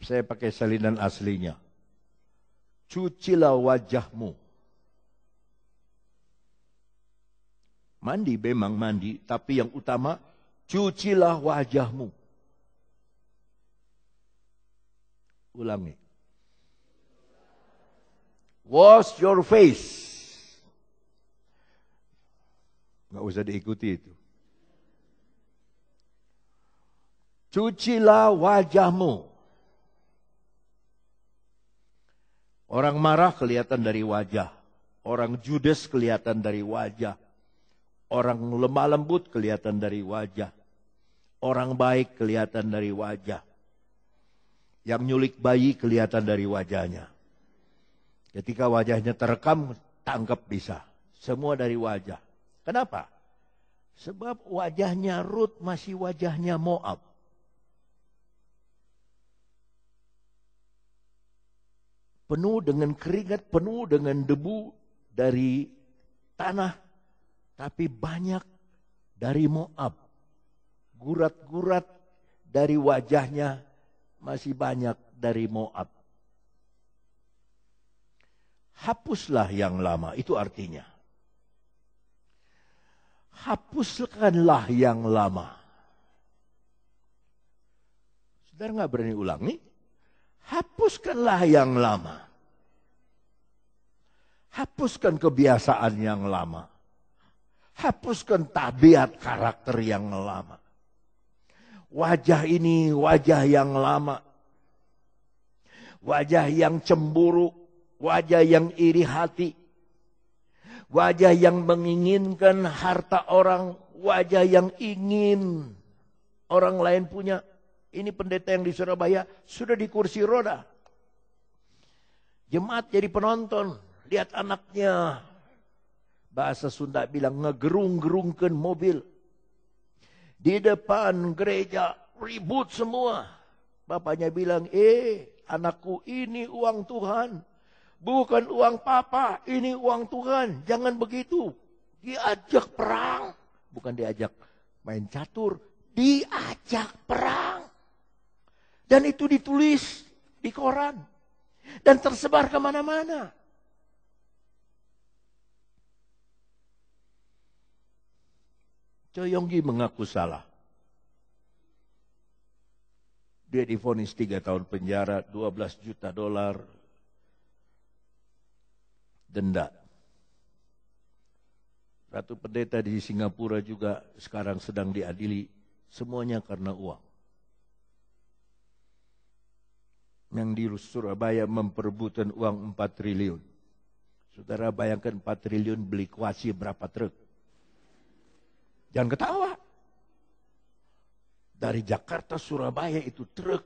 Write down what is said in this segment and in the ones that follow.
Saya pakai salinan aslinya. Cucilah wajahmu. Mandi memang mandi, tapi yang utama, cucilah wajahmu. Ulangi. Wash your face. Nggak usah diikuti itu. Cucilah wajahmu. Orang marah kelihatan dari wajah. Orang judes kelihatan dari wajah. Orang lemah lembut kelihatan dari wajah. Orang baik kelihatan dari wajah. Yang nyulik bayi kelihatan dari wajahnya. Ketika wajahnya terekam, tangkap bisa. Semua dari wajah. Kenapa? Sebab wajahnya Rut masih wajahnya Moab. Penuh dengan keringat, penuh dengan debu dari tanah. Tapi banyak dari Moab. Gurat-gurat dari wajahnya masih banyak dari Moab. Hapuslah yang lama, itu artinya. Hapuskanlah yang lama. Saudara nggak berani ulangi? Hapuskanlah yang lama. Hapuskan kebiasaan yang lama. Hapuskan tabiat karakter yang lama. Wajah ini wajah yang lama. Wajah yang cemburu. Wajah yang iri hati. Wajah yang menginginkan harta orang. Wajah yang ingin orang lain punya. Ini pendeta yang di Surabaya sudah di kursi roda. Jemaat jadi penonton. Lihat anaknya. Bahasa Sunda bilang ngegerung-gerungkan mobil. Di depan gereja ribut semua. Bapaknya bilang, anakku ini uang Tuhan. Bukan uang papa, ini uang Tuhan. Jangan begitu. Diajak perang. Bukan diajak main catur. Diajak perang. Dan itu ditulis di koran. Dan tersebar kemana-mana. Choi Yong-gi mengaku salah. Dia divonis 3 tahun penjara, 12 juta dolar denda. Ratu pendeta di Singapura juga sekarang sedang diadili. Semuanya karena uang. Yang di Surabaya memperebutkan uang 4 triliun. Saudara bayangkan 4 triliun beli kuaci berapa truk? Jangan ketawa. Dari Jakarta Surabaya itu truk,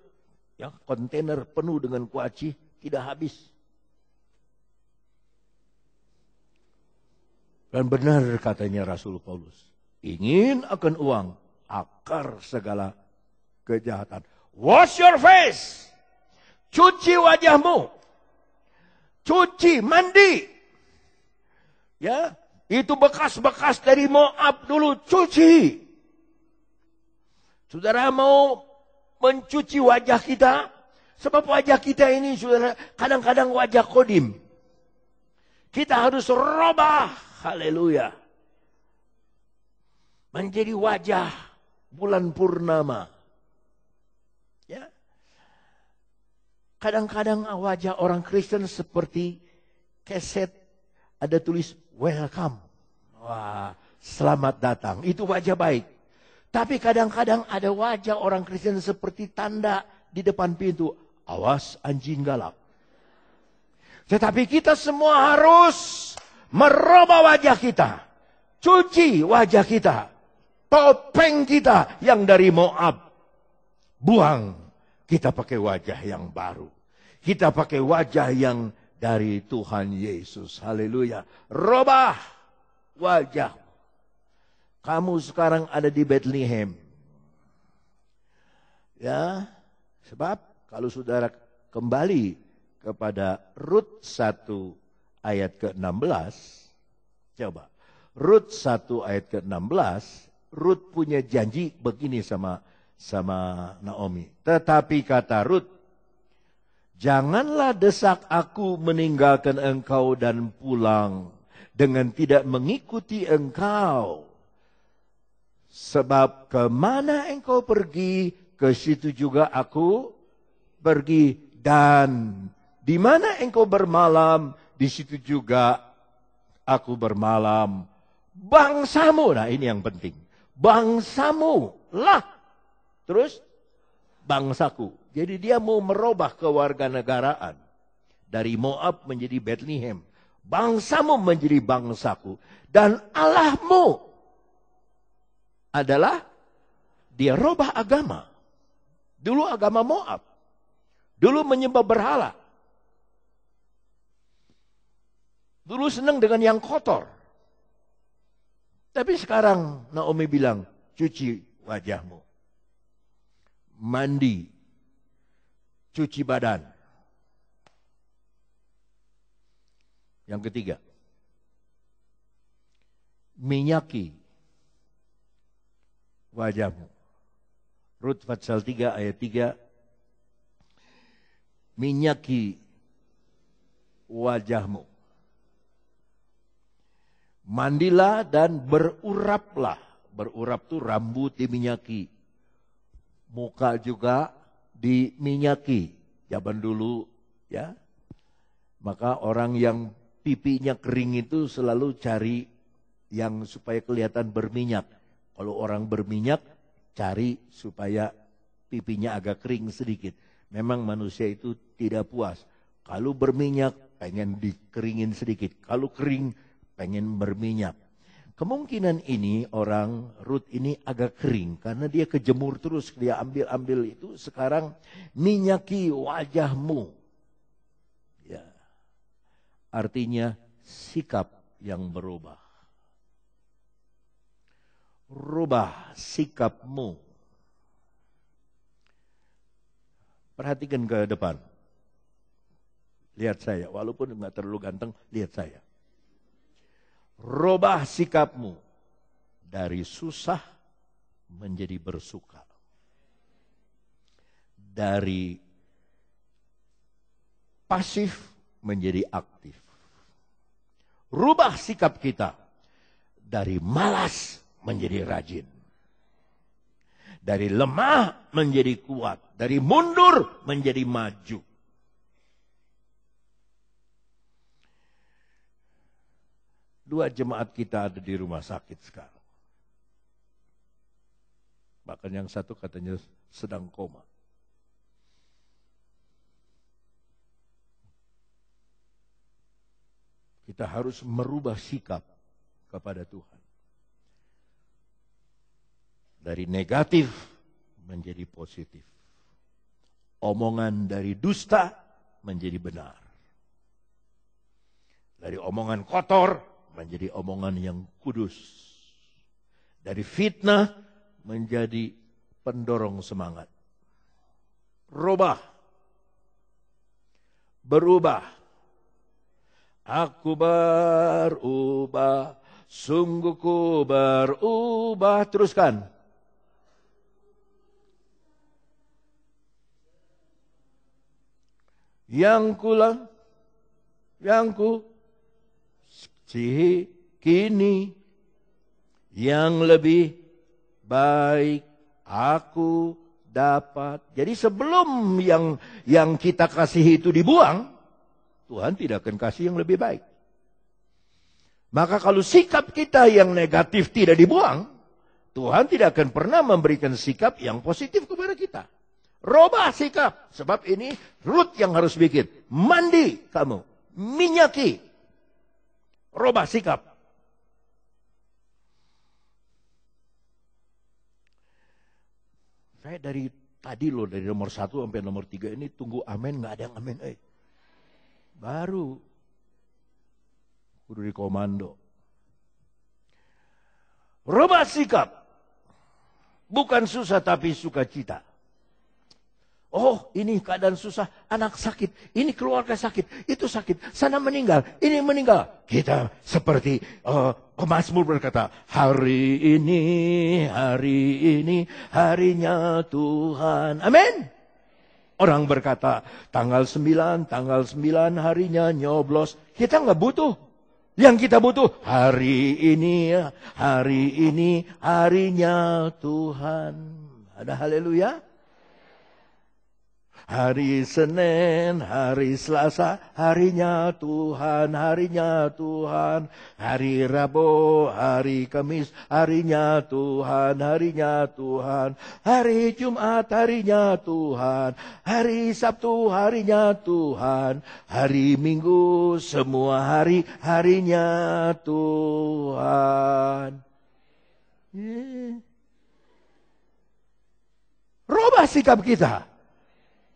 ya, kontainer penuh dengan kuaci tidak habis. Dan benar katanya Rasul Paulus, ingin akan uang, akar segala kejahatan. Wash your face. Cuci wajahmu. Cuci, mandi. Ya, itu bekas-bekas dari Moab dulu, cuci. Saudara mau mencuci wajah kita? Sebab wajah kita ini, saudara, kadang-kadang wajah kodim. Kita harus robah, haleluya. Menjadi wajah bulan purnama. Ya. Kadang-kadang wajah orang Kristen seperti keset ada tulis welcome. Wah, selamat datang. Itu wajah baik. Tapi kadang-kadang ada wajah orang Kristen seperti tanda di depan pintu. Awas anjing galak. Tetapi kita semua harus merubah wajah kita. Cuci wajah kita. Topeng kita yang dari Moab. Buang. Kita pakai wajah yang baru. Kita pakai wajah yang dari Tuhan Yesus. Haleluya. Robah wajah. Kamu sekarang ada di Bethlehem. Ya. Sebab kalau saudara kembali kepada Rut 1 ayat ke-16. Coba. Rut 1 ayat ke-16. Rut punya janji begini sama Naomi. Tetapi kata Rut, Janganlah desak aku meninggalkan engkau dan pulang dengan tidak mengikuti engkau. Sebab kemana engkau pergi, ke situ juga aku pergi. Dan di mana engkau bermalam, di situ juga aku bermalam. Bangsamu, nah ini yang penting. Bangsamu lah. Terus bangsaku. Jadi dia mau merubah kewarganegaraan. Dari Moab menjadi Bethlehem. Bangsamu menjadi bangsaku. Dan Allahmu adalah dia rubah agama. Dulu agama Moab. Dulu menyembah berhala. Dulu senang dengan yang kotor. Tapi sekarang Naomi bilang, cuci wajahmu. Mandi. Cuci badan. Yang ketiga, minyaki wajahmu. Rut pasal 3 ayat 3. Minyaki wajahmu. Mandilah dan beruraplah. Berurap itu rambut diminyaki. Muka juga diminyaki. Zaman dulu ya. Maka orang yang pipinya kering itu selalu cari yang supaya kelihatan berminyak. Kalau orang berminyak, cari supaya pipinya agak kering sedikit. Memang manusia itu tidak puas. Kalau berminyak, pengen dikeringin sedikit. Kalau kering, pengen berminyak. Kemungkinan ini orang Rut ini agak kering. Karena dia kejemur terus. Dia ambil-ambil itu. Sekarang minyaki wajahmu. Ya. Artinya sikap yang berubah. Rubah sikapmu. Perhatikan ke depan. Lihat saya. Walaupun nggak terlalu ganteng, lihat saya. Rubah sikapmu dari susah menjadi bersuka. Dari pasif menjadi aktif. Rubah sikap kita dari malas menjadi rajin. Dari lemah menjadi kuat. Dari mundur menjadi maju. Dua jemaat kita ada di rumah sakit sekarang. Bahkan yang satu katanya sedang koma. Kita harus merubah sikap kepada Tuhan. Dari negatif menjadi positif. Omongan dari dusta menjadi benar. Dari omongan kotor menjadi omongan yang kudus. Dari fitnah menjadi pendorong semangat. Berubah. Aku berubah, sungguh ku berubah. Teruskan. Yang ku kini yang lebih baik aku dapat. Jadi sebelum yang kita kasih itu dibuang, Tuhan tidak akan kasih yang lebih baik. Maka kalau sikap kita yang negatif tidak dibuang, Tuhan tidak akan pernah memberikan sikap yang positif kepada kita. Rubah sikap. Sebab ini Rut yang harus bikin. Mandi kamu. Minyaki. Rubah sikap. Saya dari tadi loh, dari nomor 1 sampai nomor 3 ini tunggu amin, nggak ada yang amin. Baru. Kudu di komando. Rubah sikap. Bukan susah tapi sukacita. Oh, ini keadaan susah, anak sakit, ini keluarga sakit, itu sakit, sana meninggal, ini meninggal. Kita seperti pemazmur berkata, hari ini harinya Tuhan. Amin. Orang berkata, tanggal 9 harinya nyoblos. Kita nggak butuh. Yang kita butuh, hari ini harinya Tuhan. Ada haleluya? Hari Senin, hari Selasa, harinya Tuhan, harinya Tuhan. Hari Rabu, hari Kamis, harinya Tuhan, harinya Tuhan. Hari Jumat, harinya Tuhan. Hari Sabtu, harinya Tuhan. Hari Minggu, semua hari, harinya Tuhan. Rubah sikap kita.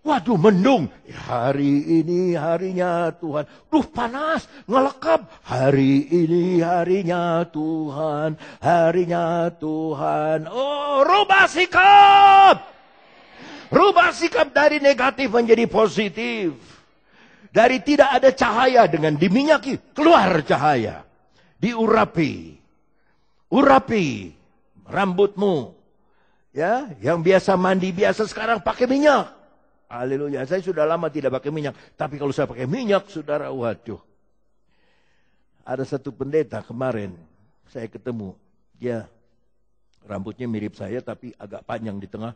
Waduh, mendung. Hari ini harinya Tuhan. Duh, panas, ngelekap. Hari ini harinya Tuhan. Harinya Tuhan. Oh, rubah sikap. Rubah sikap dari negatif menjadi positif. Dari tidak ada cahaya dengan diminyaki, keluar cahaya. Diurapi. Urapi rambutmu. Ya, yang biasa mandi biasa sekarang pakai minyak. Haleluya, saya sudah lama tidak pakai minyak. Tapi kalau saya pakai minyak, saudara, waduh. Ada satu pendeta kemarin, saya ketemu. Dia rambutnya mirip saya, tapi agak panjang di tengah.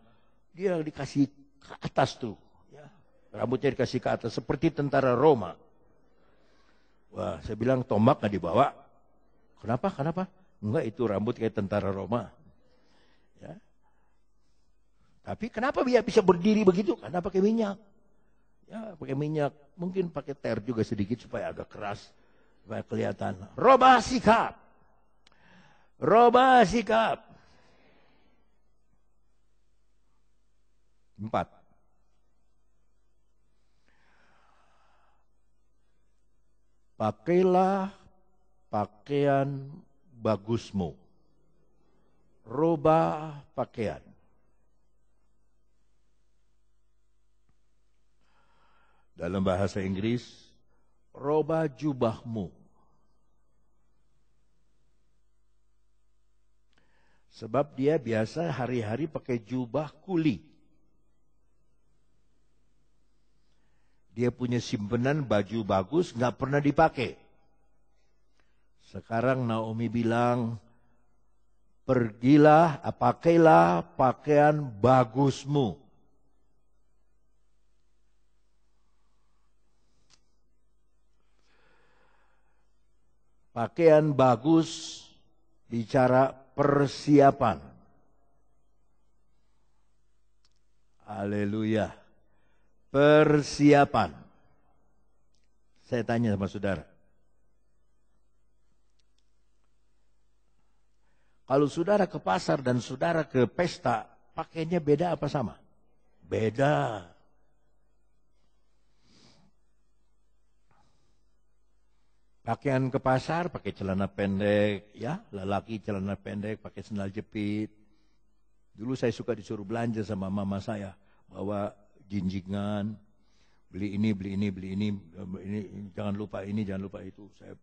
Dia dikasih ke atas tuh. Ya. Rambutnya dikasih ke atas, seperti tentara Roma. Wah, saya bilang, tombak nggak dibawa. Kenapa? Enggak, itu rambut kayak tentara Roma. Ya. Tapi kenapa dia bisa berdiri begitu? Karena pakai minyak. Ya, pakai minyak. Mungkin pakai ter juga sedikit supaya agak keras. Supaya kelihatan. Rubah sikap. Rubah sikap. 4. Pakailah pakaian bagusmu. Rubah pakaian. Dalam bahasa Inggris, rubah jubahmu. Sebab dia biasa hari-hari pakai jubah kuli. Dia punya simpenan baju bagus, nggak pernah dipakai. Sekarang Naomi bilang, pergilah, pakailah pakaian bagusmu. Pakaian bagus bicara persiapan. Haleluya. Persiapan. Saya tanya sama saudara. Kalau saudara ke pasar dan saudara ke pesta, pakainya beda apa sama? Beda. Pakaian ke pasar pakai celana pendek, ya, lelaki celana pendek, pakai sandal jepit. Dulu saya suka disuruh belanja sama mama saya, bawa jinjingan, beli ini, jangan lupa ini, jangan lupa itu. Saya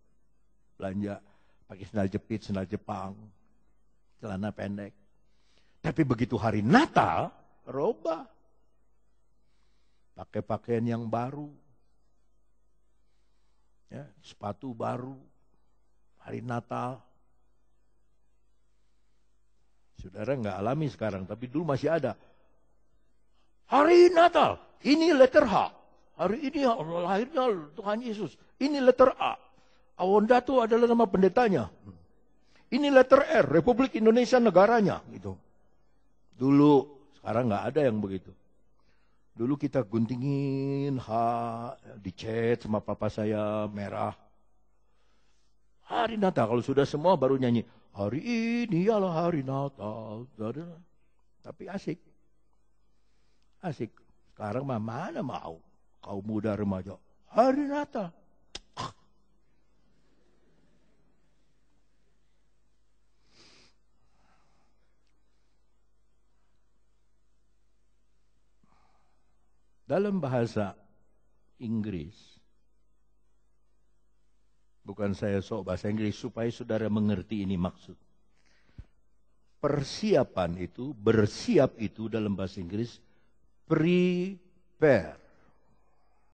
belanja pakai sandal jepit, sandal Jepang, celana pendek. Tapi begitu hari Natal, rubah. Pakai pakaian yang baru. Ya, sepatu baru, hari Natal. Saudara nggak alami sekarang, tapi dulu masih ada. Hari Natal, ini letter H. Hari ini lahirnya Tuhan Yesus. Ini letter A. Awonda itu adalah nama pendetanya. Ini letter R, Republik Indonesia negaranya. Gitu. Dulu, sekarang nggak ada yang begitu. Dulu kita guntingin, dicat sama papa saya, merah. Hari Natal, kalau sudah semua baru nyanyi. Hari ini ialah hari Natal. Tapi asik. Asik. Sekarang mana mau. Kaum muda remaja. Hari Natal. Dalam bahasa Inggris, bukan saya sok bahasa Inggris, supaya saudara mengerti ini maksud. Persiapan itu, bersiap itu dalam bahasa Inggris, prepare.